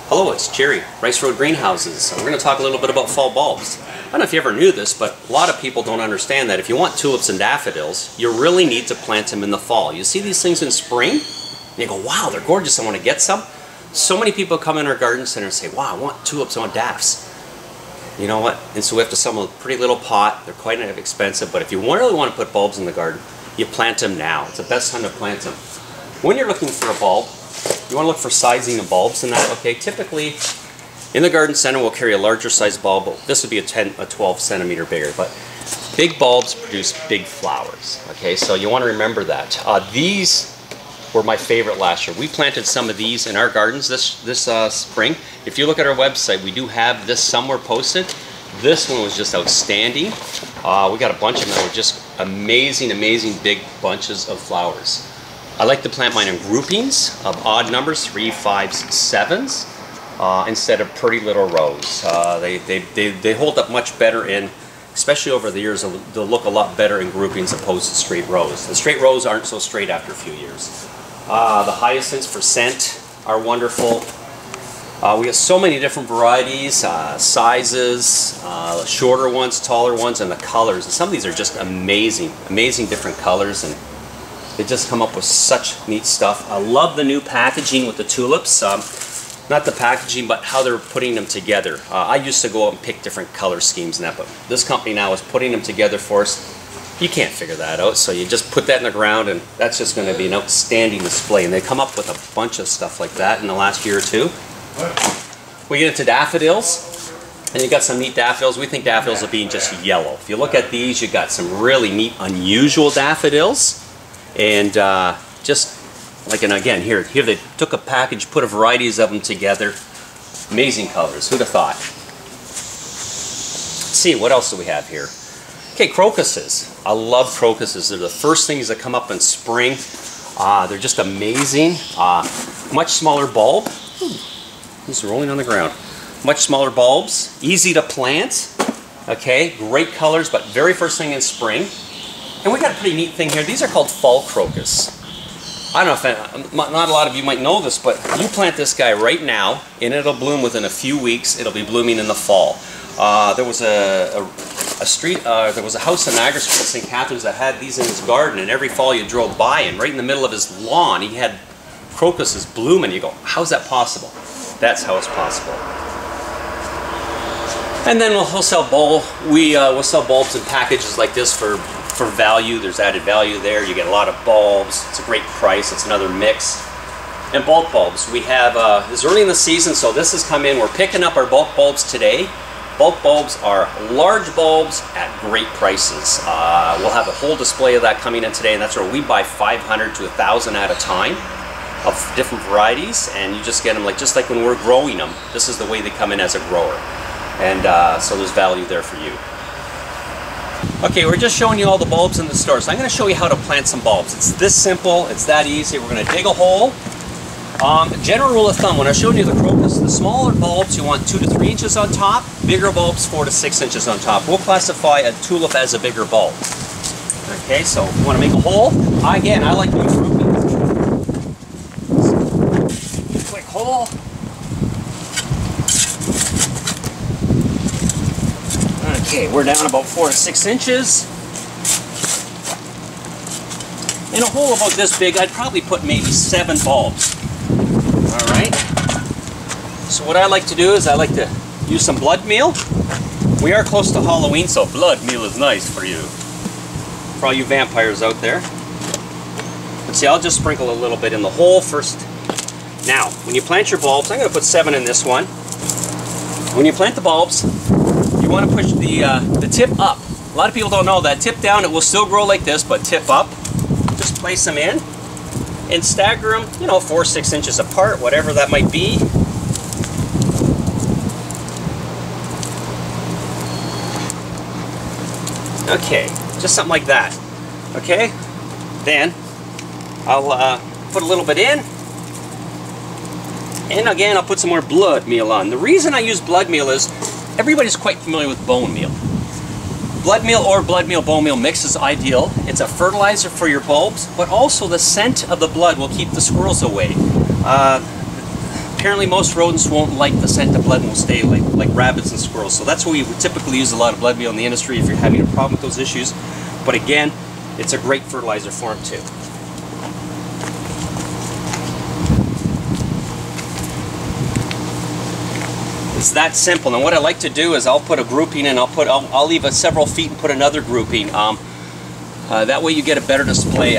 Hello, it's Jerry, Rice Road Greenhouses. We're going to talk a little bit about fall bulbs. I don't know if you ever knew this, but a lot of people don't understand that if you want tulips and daffodils, you really need to plant them in the fall. You see these things in spring, and you go, wow, they're gorgeous, I want to get some. So many people come in our garden center and say, wow, I want tulips, I want daffs. You know what? And so we have to sell them a pretty little pot. They're quite expensive, but if you really want to put bulbs in the garden, you plant them now. It's the best time to plant them. When you're looking for a bulb, you want to look for sizing of bulbs and that. Okay, typically in the garden center we'll carry a larger size bulb. This would be a 12 centimeter bigger, but big bulbs produce big flowers. Okay, so you want to remember that. These were my favorite last year. We planted some of these in our gardens this spring. If you look at our website, we do have this somewhere posted. This one was just outstanding. We got a bunch of them that were just amazing, amazing big bunches of flowers. I like to plant mine in groupings of odd numbers, 3, 5s, 7s, instead of pretty little rows. They hold up much better in, especially over the years, they'll look a lot better in groupings opposed to straight rows. The straight rows aren't so straight after a few years. The hyacinths for scent are wonderful. We have so many different varieties, sizes, shorter ones, taller ones, and the colors. And some of these are just amazing, amazing different colors, and they just come up with such neat stuff. I love the new packaging with the tulips. Not the packaging, but how they're putting them together. I used to go out and pick different color schemes and that, but this company now is putting them together for us. You can't figure that out, so you just put that in the ground and that's just going to be an outstanding display. And they come up with a bunch of stuff like that in the last year or two. We get into daffodils, and you got some neat daffodils. We think daffodils are being just yellow. If you look at these, you got some really neat, unusual daffodils. And just like, and again, here they took a package, put a varieties of them together. Amazing colors. Who'd have thought? Let's see, what else do we have here? Okay, crocuses. I love crocuses. They're the first things that come up in spring. They're just amazing. Much smaller bulb. He's rolling on the ground. Much smaller bulbs. Easy to plant. Okay, great colors, but very first thing in spring. And we got a pretty neat thing here. These are called fall crocus. I don't know if not a lot of you might know this, but you plant this guy right now, and it'll bloom within a few weeks. It'll be blooming in the fall. There was a house in Niagara Street, St. Catharines, that had these in his garden, and every fall you drove by, and right in the middle of his lawn, he had crocuses blooming. You go, how's that possible? That's how it's possible. And then we'll sell we'll sell bulbs in packages like this for value. There's added value there. You get a lot of bulbs. It's a great price. It's another mix. And bulk bulbs. We have, it's early in the season, so this has come in. We're picking up our bulk bulbs today. Bulk bulbs are large bulbs at great prices. We'll have a whole display of that coming in today, and that's where we buy 500 to 1,000 at a time of different varieties, and you just get them just like when we're growing them. This is the way they come in as a grower. And so there's value there for you. Okay, we're just showing you all the bulbs in the store, so I'm going to show you how to plant some bulbs. It's this simple, it's that easy. We're going to dig a hole. General rule of thumb, when I showed you the crocus, the smaller bulbs you want 2 to 3 inches on top, bigger bulbs 4 to 6 inches on top. We'll classify a tulip as a bigger bulb. Okay, so if you want to make a hole, again, I like to use groupings. Quick hole. Okay, we're down about 4 to 6 inches. In a hole about this big, I'd probably put maybe 7 bulbs. Alright. So what I like to do is I like to use some blood meal. We are close to Halloween, so blood meal is nice for you. For all you vampires out there. But see, I'll just sprinkle a little bit in the hole first. Now, when you plant your bulbs, I'm going to put 7 in this one. When you plant the bulbs, you want to push the tip up. A lot of people don't know that. Tip down, it will still grow like this, but tip up. Just place them in and stagger them, 4 or 6 inches apart, whatever that might be. Okay, just something like that. Okay, then I'll put a little bit in. And again, I'll put some more blood meal on. The reason I use blood meal is everybody's quite familiar with bone meal. Blood meal or blood meal bone meal mix is ideal. It's a fertilizer for your bulbs, but also the scent of the blood will keep the squirrels away. apparently most rodents won't like the scent of blood and will stay like rabbits and squirrels. So that's why we typically use a lot of blood meal in the industry if you're having a problem with those issues. But again, it's a great fertilizer for them too. It's that simple. And what I like to do is I'll put a grouping and I'll leave it several feet and put another grouping. That way you get a better display.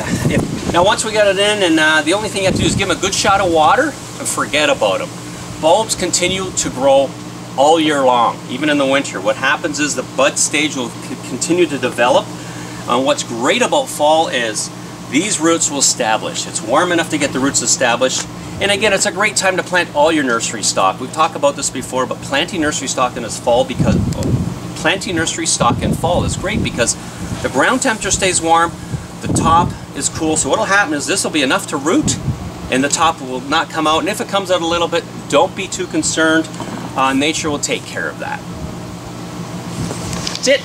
Now once we got it in, and the only thing you have to do is give them a good shot of water and forget about them. Bulbs continue to grow all year long, even in the winter. What happens is the bud stage will continue to develop. What's great about fall is these roots will establish. It's warm enough to get the roots established. And again, it's a great time to plant all your nursery stock. We've talked about this before, but planting nursery stock in fall is great because the ground temperature stays warm, the top is cool. So what'll happen is this will be enough to root, and the top will not come out. And if it comes out a little bit, don't be too concerned. Nature will take care of that. That's it.